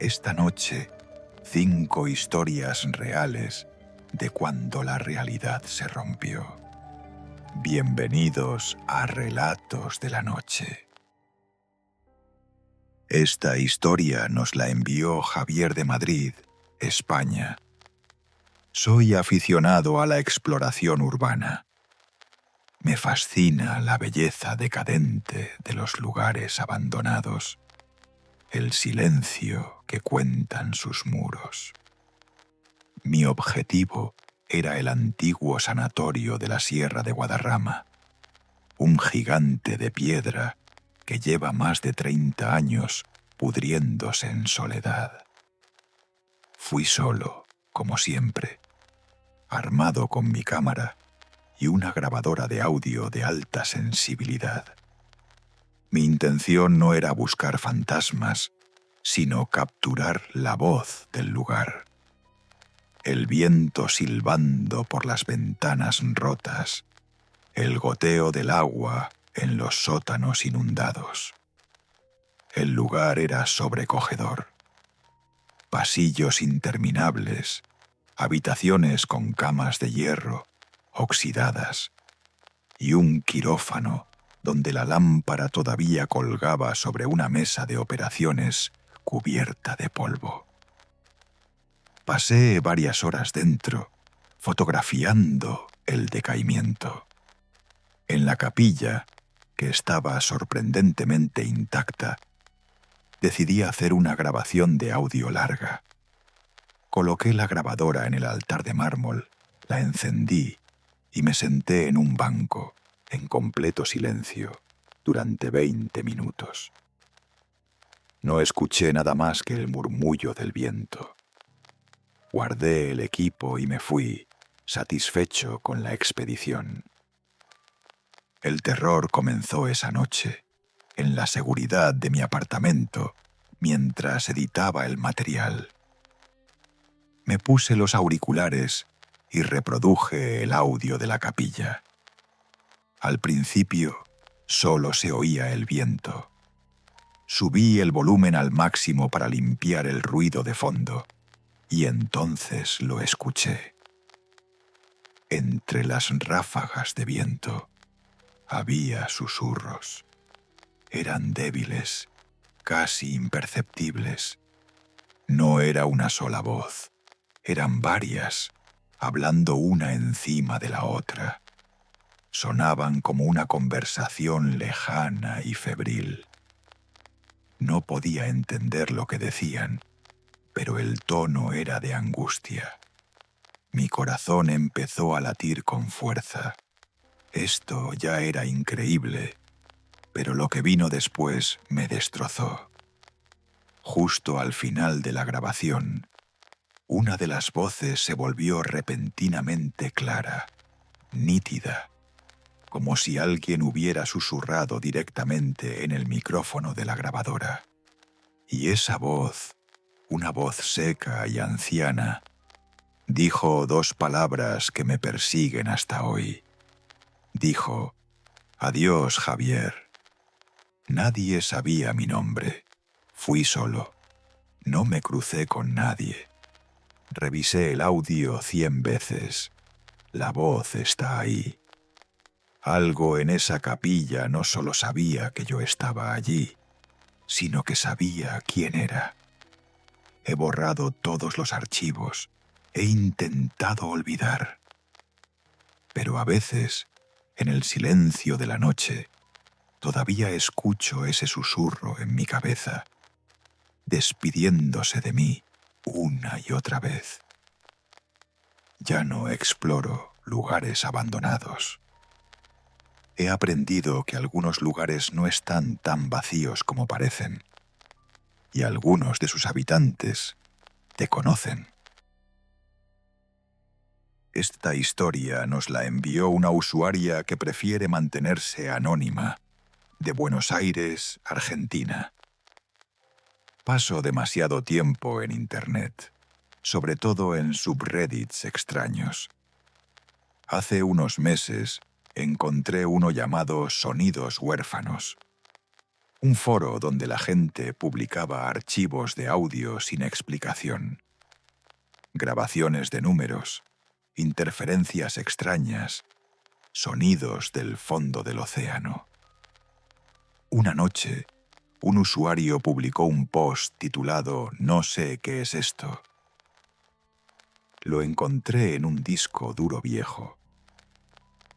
Esta noche, 5 historias reales de cuando la realidad se rompió. Bienvenidos a Relatos de la Noche. Esta historia nos la envió Javier de Madrid, España. Soy aficionado a la exploración urbana. Me fascina la belleza decadente de los lugares abandonados, el silencio que cuentan sus muros. Mi objetivo era el antiguo sanatorio de la Sierra de Guadarrama, un gigante de piedra que lleva más de 30 años pudriéndose en soledad. Fui solo, como siempre, armado con mi cámara y una grabadora de audio de alta sensibilidad. Mi intención no era buscar fantasmas, sino capturar la voz del lugar. El viento silbando por las ventanas rotas, el goteo del agua en los sótanos inundados. El lugar era sobrecogedor. Pasillos interminables, habitaciones con camas de hierro, oxidadas, y un quirófano donde la lámpara todavía colgaba sobre una mesa de operaciones cubierta de polvo. Pasé varias horas dentro, fotografiando el decaimiento. En la capilla, que estaba sorprendentemente intacta, decidí hacer una grabación de audio larga. Coloqué la grabadora en el altar de mármol, la encendí y me senté en un banco, en completo silencio, durante 20 minutos. No escuché nada más que el murmullo del viento. Guardé el equipo y me fui, satisfecho con la expedición. El terror comenzó esa noche, en la seguridad de mi apartamento, mientras editaba el material. Me puse los auriculares y reproduje el audio de la capilla. Al principio, solo se oía el viento. Subí el volumen al máximo para limpiar el ruido de fondo, y entonces lo escuché. Entre las ráfagas de viento había susurros. Eran débiles, casi imperceptibles. No era una sola voz, eran varias, hablando una encima de la otra. Sonaban como una conversación lejana y febril. No podía entender lo que decían, pero el tono era de angustia. Mi corazón empezó a latir con fuerza. Esto ya era increíble, pero lo que vino después me destrozó. Justo al final de la grabación, una de las voces se volvió repentinamente clara, nítida, como si alguien hubiera susurrado directamente en el micrófono de la grabadora. Y esa voz, una voz seca y anciana, dijo 2 palabras que me persiguen hasta hoy. Dijo: «Adiós, Javier». Nadie sabía mi nombre. Fui solo. No me crucé con nadie. Revisé el audio 100 veces. La voz está ahí. Algo en esa capilla no solo sabía que yo estaba allí, sino que sabía quién era. He borrado todos los archivos. He intentado olvidar. Pero a veces, en el silencio de la noche, todavía escucho ese susurro en mi cabeza, despidiéndose de mí una y otra vez. Ya no exploro lugares abandonados. He aprendido que algunos lugares no están tan vacíos como parecen, y algunos de sus habitantes te conocen. Esta historia nos la envió una usuaria que prefiere mantenerse anónima, de Buenos Aires, Argentina. Paso demasiado tiempo en Internet, sobre todo en subreddits extraños. Hace unos meses encontré uno llamado Sonidos Huérfanos. Un foro donde la gente publicaba archivos de audio sin explicación, grabaciones de números, interferencias extrañas, sonidos del fondo del océano. Una noche, un usuario publicó un post titulado «No sé qué es esto». Lo encontré en un disco duro viejo.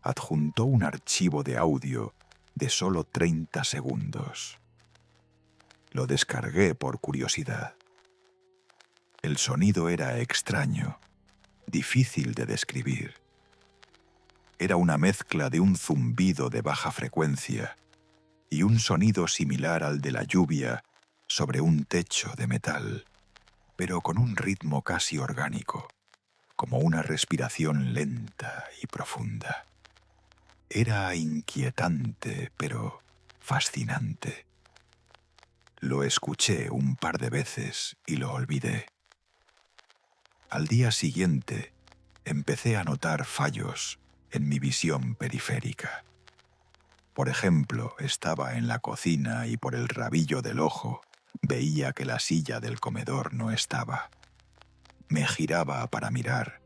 Adjuntó un archivo de audio de solo 30 segundos. Lo descargué por curiosidad. El sonido era extraño, difícil de describir. Era una mezcla de un zumbido de baja frecuencia y un sonido similar al de la lluvia sobre un techo de metal, pero con un ritmo casi orgánico, como una respiración lenta y profunda. Era inquietante, pero fascinante. Lo escuché un par de veces y lo olvidé. Al día siguiente, empecé a notar fallos en mi visión periférica. Por ejemplo, estaba en la cocina y por el rabillo del ojo veía que la silla del comedor no estaba. Me giraba para mirar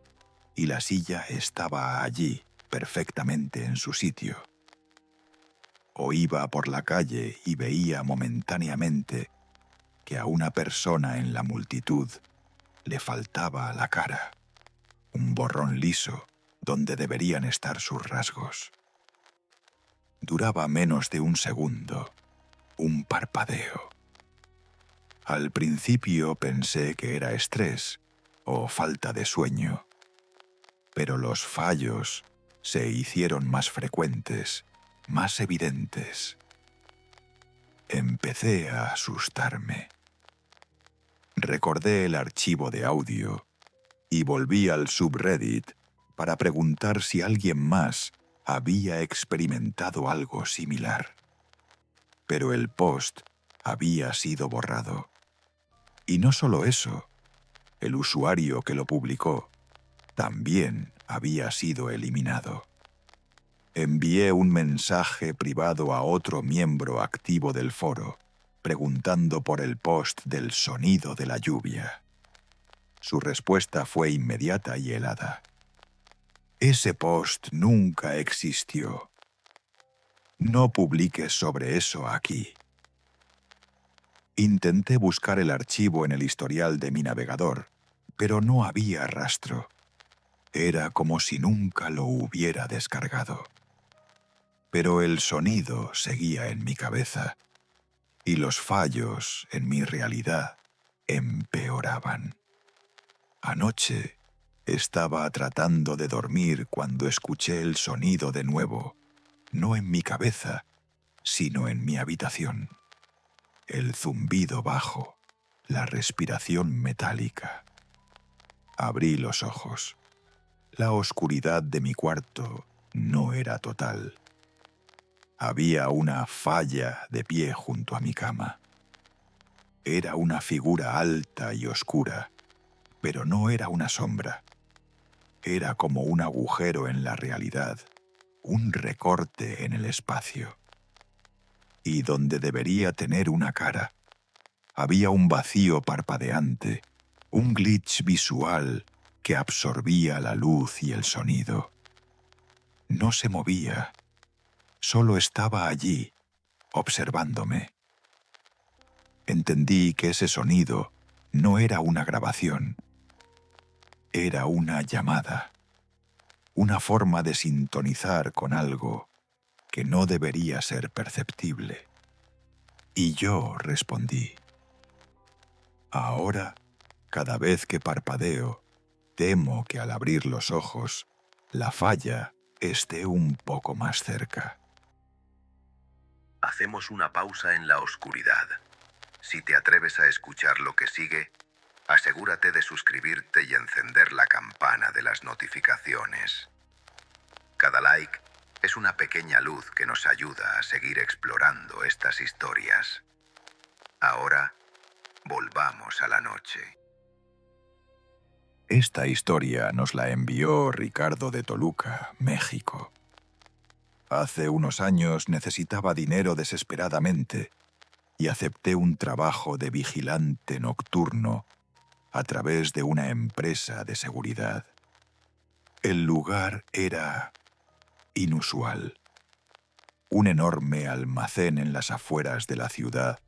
y la silla estaba allí, perfectamente en su sitio. O iba por la calle y veía momentáneamente que a una persona en la multitud le faltaba la cara, un borrón liso donde deberían estar sus rasgos. Duraba menos de un segundo, un parpadeo. Al principio pensé que era estrés o falta de sueño, pero los fallos se hicieron más frecuentes, más evidentes. Empecé a asustarme. Recordé el archivo de audio y volví al subreddit para preguntar si alguien más había experimentado algo similar. Pero el post había sido borrado. Y no solo eso, el usuario que lo publicó también había sido eliminado. Envié un mensaje privado a otro miembro activo del foro, preguntando por el post del sonido de la lluvia. Su respuesta fue inmediata y helada. Ese post nunca existió. No publiques sobre eso aquí. Intenté buscar el archivo en el historial de mi navegador, pero no había rastro. Era como si nunca lo hubiera descargado. Pero el sonido seguía en mi cabeza, y los fallos en mi realidad empeoraban. Anoche estaba tratando de dormir cuando escuché el sonido de nuevo, no en mi cabeza, sino en mi habitación. El zumbido bajo, la respiración metálica. Abrí los ojos. La oscuridad de mi cuarto no era total. Había una falla de pie junto a mi cama. Era una figura alta y oscura, pero no era una sombra. Era como un agujero en la realidad, un recorte en el espacio. Y donde debería tener una cara, había un vacío parpadeante, un glitch visual que absorbía la luz y el sonido. No se movía, solo estaba allí, observándome. Entendí que ese sonido no era una grabación, era una llamada, una forma de sintonizar con algo que no debería ser perceptible. Y yo respondí. Ahora, cada vez que parpadeo, temo que al abrir los ojos, la falla esté un poco más cerca. Hacemos una pausa en la oscuridad. Si te atreves a escuchar lo que sigue, asegúrate de suscribirte y encender la campana de las notificaciones. Cada like es una pequeña luz que nos ayuda a seguir explorando estas historias. Ahora, volvamos a la noche. Esta historia nos la envió Ricardo de Toluca, México. Hace unos años necesitaba dinero desesperadamente y acepté un trabajo de vigilante nocturno a través de una empresa de seguridad. El lugar era inusual. Un enorme almacén en las afueras de la ciudad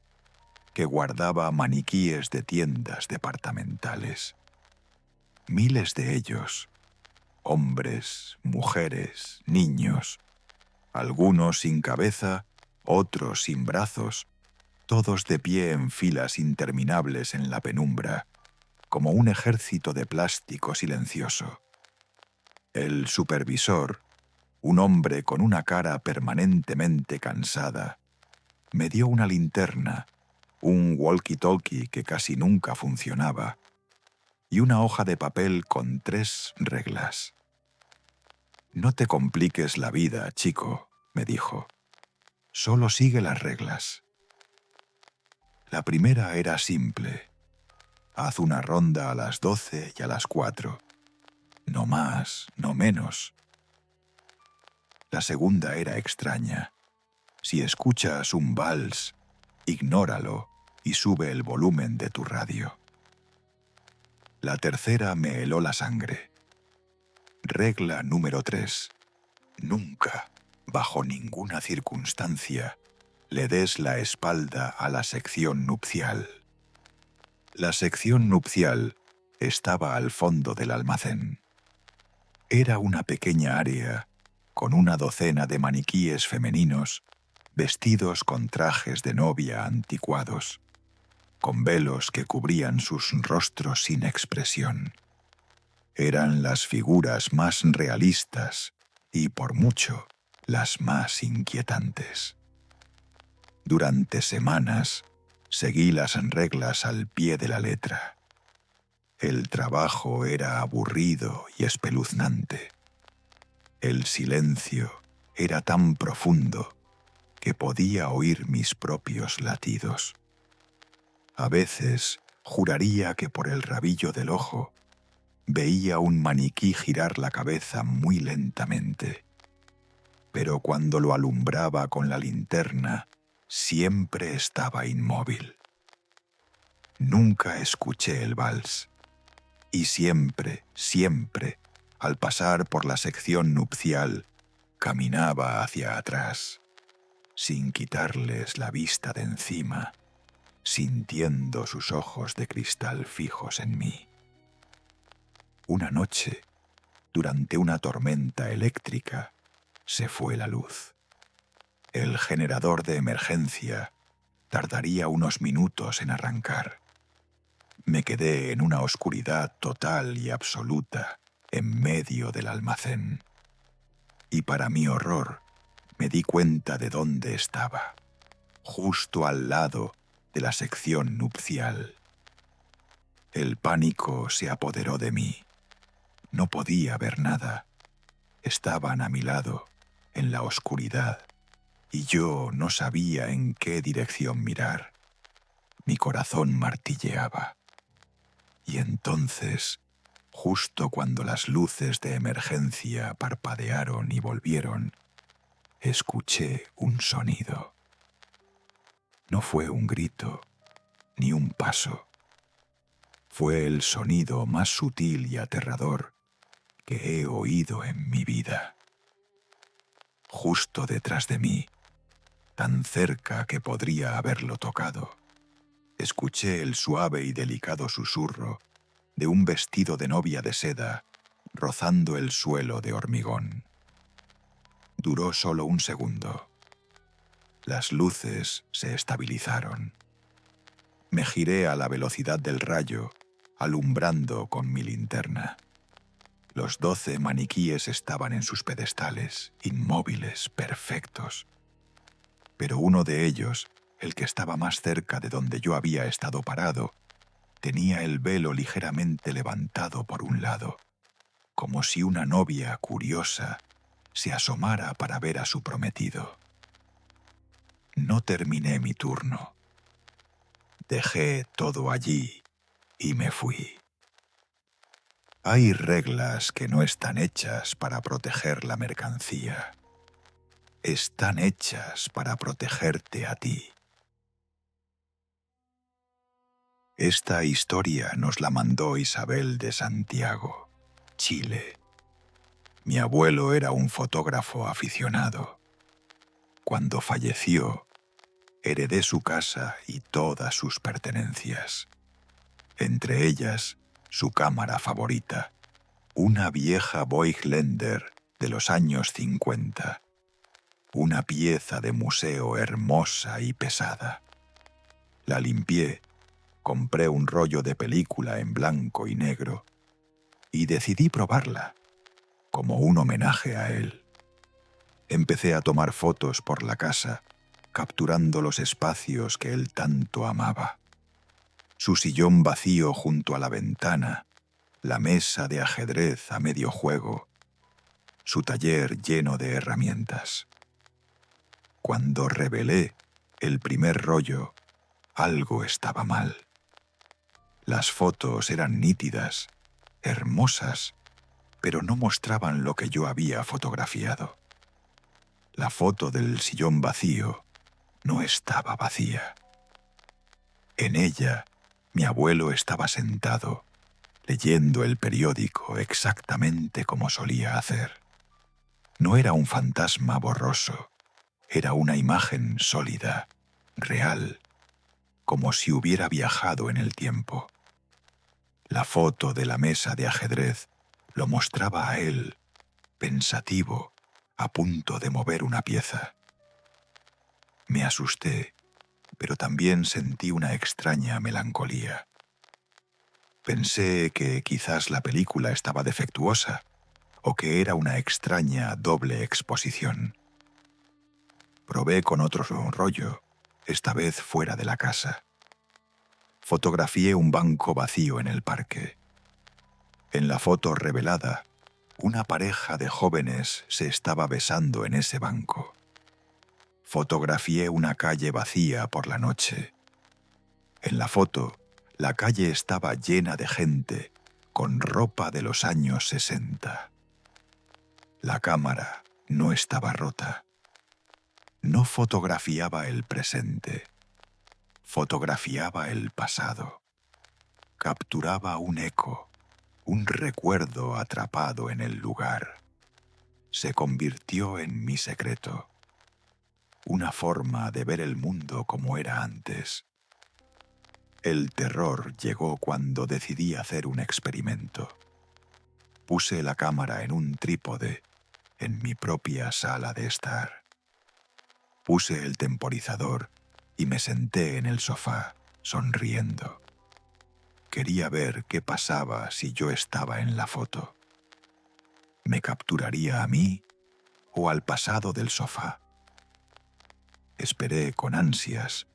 que guardaba maniquíes de tiendas departamentales. Miles de ellos, hombres, mujeres, niños, algunos sin cabeza, otros sin brazos, todos de pie en filas interminables en la penumbra, como un ejército de plástico silencioso. El supervisor, un hombre con una cara permanentemente cansada, me dio una linterna, un walkie-talkie que casi nunca funcionaba, y una hoja de papel con 3 reglas. «No te compliques la vida, chico», me dijo. «Solo sigue las reglas». La primera era simple. Haz una ronda a las 12 y a las 4. No más, no menos. La segunda era extraña. Si escuchas un vals, ignóralo y sube el volumen de tu radio. La tercera me heló la sangre. Regla número 3. Nunca, bajo ninguna circunstancia, le des la espalda a la sección nupcial. La sección nupcial estaba al fondo del almacén. Era una pequeña área con una docena de maniquíes femeninos vestidos con trajes de novia anticuados, con velos que cubrían sus rostros sin expresión. Eran las figuras más realistas y, por mucho, las más inquietantes. Durante semanas seguí las reglas al pie de la letra. El trabajo era aburrido y espeluznante. El silencio era tan profundo que podía oír mis propios latidos. A veces juraría que por el rabillo del ojo veía un maniquí girar la cabeza muy lentamente, pero cuando lo alumbraba con la linterna, siempre estaba inmóvil. Nunca escuché el vals, y siempre, al pasar por la sección nupcial, caminaba hacia atrás, sin quitarles la vista de encima, sintiendo sus ojos de cristal fijos en mí. Una noche, durante una tormenta eléctrica, se fue la luz. El generador de emergencia tardaría unos minutos en arrancar. Me quedé en una oscuridad total y absoluta en medio del almacén. Y para mi horror, me di cuenta de dónde estaba, justo al lado de la sección nupcial. El pánico se apoderó de mí. No podía ver nada. Estaban a mi lado, en la oscuridad, y yo no sabía en qué dirección mirar. Mi corazón martilleaba. Y entonces, justo cuando las luces de emergencia parpadearon y volvieron, escuché un sonido. No fue un grito, ni un paso. Fue el sonido más sutil y aterrador que he oído en mi vida. Justo detrás de mí, tan cerca que podría haberlo tocado, escuché el suave y delicado susurro de un vestido de novia de seda rozando el suelo de hormigón. Duró solo un segundo. Las luces se estabilizaron. Me giré a la velocidad del rayo, alumbrando con mi linterna. Los 12 maniquíes estaban en sus pedestales, inmóviles, perfectos. Pero uno de ellos, el que estaba más cerca de donde yo había estado parado, tenía el velo ligeramente levantado por un lado, como si una novia curiosa se asomara para ver a su prometido. No terminé mi turno. Dejé todo allí y me fui. Hay reglas que no están hechas para proteger la mercancía. Están hechas para protegerte a ti. Esta historia nos la mandó Isabel de Santiago, Chile. Mi abuelo era un fotógrafo aficionado. Cuando falleció, heredé su casa y todas sus pertenencias. Entre ellas, su cámara favorita, una vieja Voigtländer de los años 50. Una pieza de museo hermosa y pesada. La limpié, compré un rollo de película en blanco y negro y decidí probarla, como un homenaje a él. Empecé a tomar fotos por la casa, capturando los espacios que él tanto amaba. Su sillón vacío junto a la ventana, la mesa de ajedrez a medio juego, su taller lleno de herramientas. Cuando revelé el primer rollo, algo estaba mal. Las fotos eran nítidas, hermosas, pero no mostraban lo que yo había fotografiado. La foto del sillón vacío no estaba vacía. En ella, mi abuelo estaba sentado, leyendo el periódico exactamente como solía hacer. No era un fantasma borroso, era una imagen sólida, real, como si hubiera viajado en el tiempo. La foto de la mesa de ajedrez lo mostraba a él, pensativo, a punto de mover una pieza. Me asusté, pero también sentí una extraña melancolía. Pensé que quizás la película estaba defectuosa o que era una extraña doble exposición. Probé con otro rollo, esta vez fuera de la casa. Fotografié un banco vacío en el parque. En la foto revelada, una pareja de jóvenes se estaba besando en ese banco. Fotografié una calle vacía por la noche. En la foto, la calle estaba llena de gente, con ropa de los años 60. La cámara no estaba rota. No fotografiaba el presente. Fotografiaba el pasado. Capturaba un eco, un recuerdo atrapado en el lugar. Se convirtió en mi secreto. Una forma de ver el mundo como era antes. El terror llegó cuando decidí hacer un experimento. Puse la cámara en un trípode en mi propia sala de estar. Puse el temporizador y me senté en el sofá, sonriendo. Quería ver qué pasaba si yo estaba en la foto. ¿Me capturaría a mí o al pasado del sofá? Esperé con ansias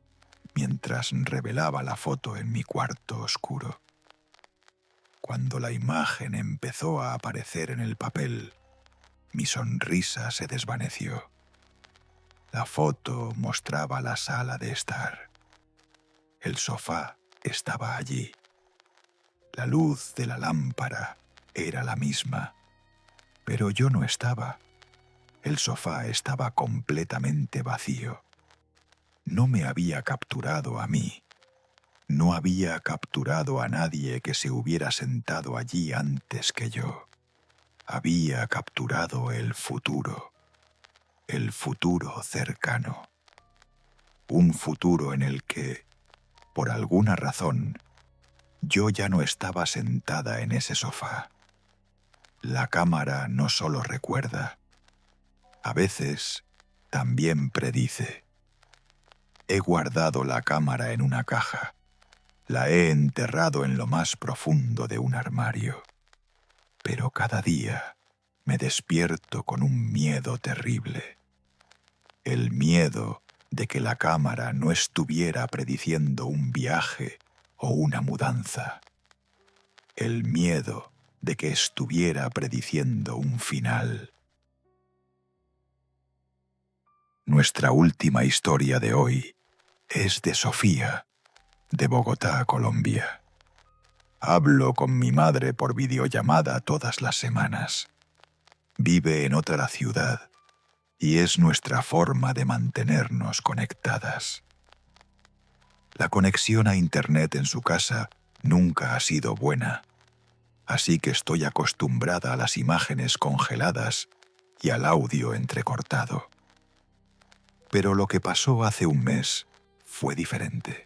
mientras revelaba la foto en mi cuarto oscuro. Cuando la imagen empezó a aparecer en el papel, mi sonrisa se desvaneció. La foto mostraba la sala de estar. El sofá estaba allí. La luz de la lámpara era la misma, pero yo no estaba. El sofá estaba completamente vacío. No me había capturado a mí. No había capturado a nadie que se hubiera sentado allí antes que yo. Había capturado el futuro cercano. Un futuro en el que, por alguna razón, yo ya no estaba sentada en ese sofá. La cámara no solo recuerda, a veces también predice. He guardado la cámara en una caja. La he enterrado en lo más profundo de un armario. Pero cada día me despierto con un miedo terrible. El miedo de que la cámara no estuviera prediciendo un viaje o una mudanza. El miedo de que estuviera prediciendo un final. Nuestra última historia de hoy es de Sofía, de Bogotá, Colombia. Hablo con mi madre por videollamada todas las semanas. Vive en otra ciudad y es nuestra forma de mantenernos conectadas. La conexión a Internet en su casa nunca ha sido buena, así que estoy acostumbrada a las imágenes congeladas y al audio entrecortado. Pero lo que pasó hace un mes fue diferente.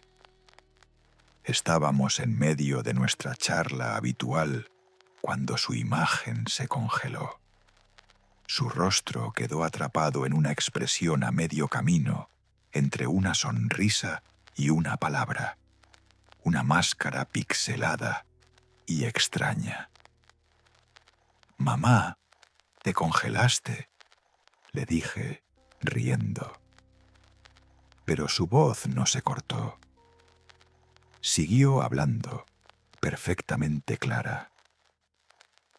Estábamos en medio de nuestra charla habitual cuando su imagen se congeló. Su rostro quedó atrapado en una expresión a medio camino entre una sonrisa y una palabra, una máscara pixelada y extraña. «Mamá, te congelaste», le dije, riendo. Pero su voz no se cortó. Siguió hablando, perfectamente clara.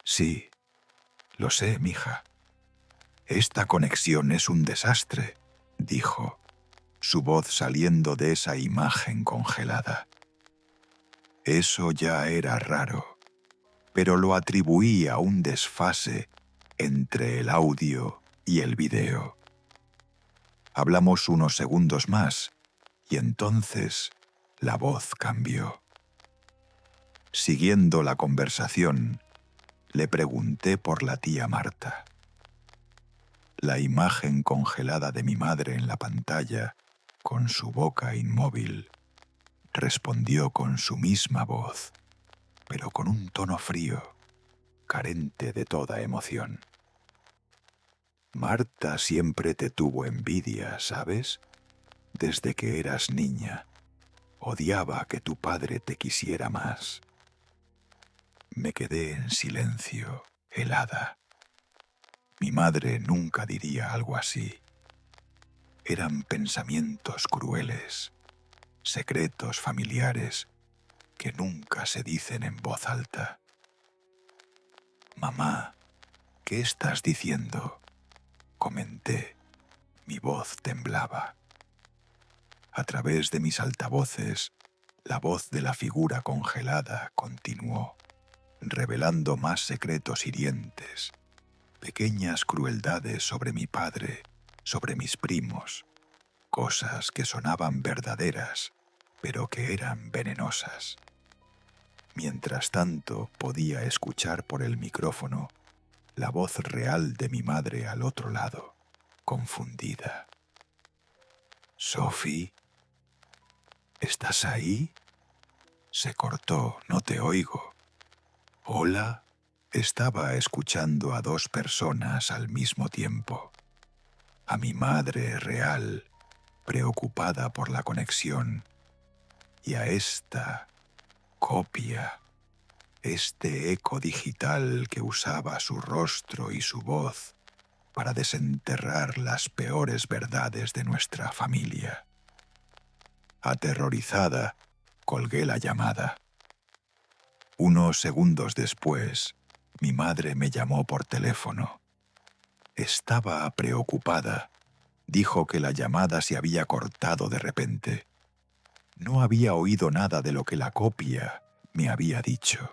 «Sí, lo sé, mija. Esta conexión es un desastre», dijo, su voz saliendo de esa imagen congelada. Eso ya era raro, pero lo atribuí a un desfase entre el audio y el video. Hablamos unos segundos más y entonces la voz cambió. Siguiendo la conversación, le pregunté por la tía Marta. La imagen congelada de mi madre en la pantalla, con su boca inmóvil, respondió con su misma voz, pero con un tono frío, carente de toda emoción. «Marta siempre te tuvo envidia, ¿sabes? Desde que eras niña. Odiaba que tu padre te quisiera más». Me quedé en silencio, helada. Mi madre nunca diría algo así. Eran pensamientos crueles, secretos familiares que nunca se dicen en voz alta. «Mamá, ¿qué estás diciendo?», comenté. Mi voz temblaba. A través de mis altavoces, la voz de la figura congelada continuó, revelando más secretos hirientes, pequeñas crueldades sobre mi padre, sobre mis primos, cosas que sonaban verdaderas, pero que eran venenosas. Mientras tanto, podía escuchar por el micrófono la voz real de mi madre al otro lado, confundida. «Sophie, ¿estás ahí?». Se cortó, no te oigo. «¿Hola?». Estaba escuchando a dos personas al mismo tiempo. A mi madre real, preocupada por la conexión, y a esta copia, este eco digital que usaba su rostro y su voz para desenterrar las peores verdades de nuestra familia. Aterrorizada, colgué la llamada. Unos segundos después, mi madre me llamó por teléfono. Estaba preocupada. Dijo que la llamada se había cortado de repente. No había oído nada de lo que la copia me había dicho.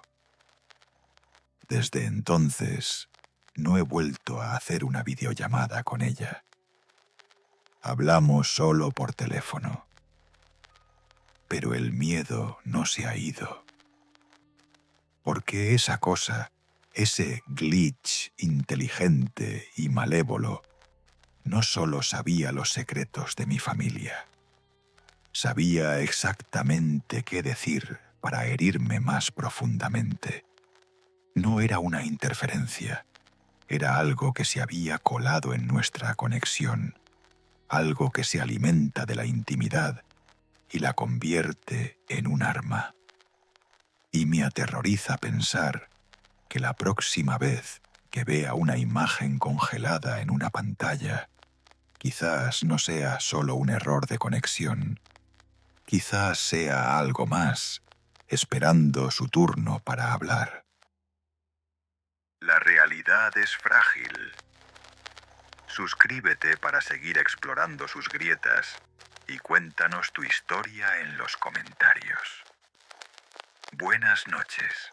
Desde entonces, no he vuelto a hacer una videollamada con ella. Hablamos solo por teléfono. Pero el miedo no se ha ido. Porque esa cosa, ese glitch inteligente y malévolo, no solo sabía los secretos de mi familia. Sabía exactamente qué decir para herirme más profundamente. No era una interferencia, era algo que se había colado en nuestra conexión, algo que se alimenta de la intimidad y la convierte en un arma. Y me aterroriza pensar que la próxima vez que vea una imagen congelada en una pantalla, quizás no sea solo un error de conexión, quizás sea algo más, esperando su turno para hablar. La realidad es frágil. Suscríbete para seguir explorando sus grietas y cuéntanos tu historia en los comentarios. Buenas noches.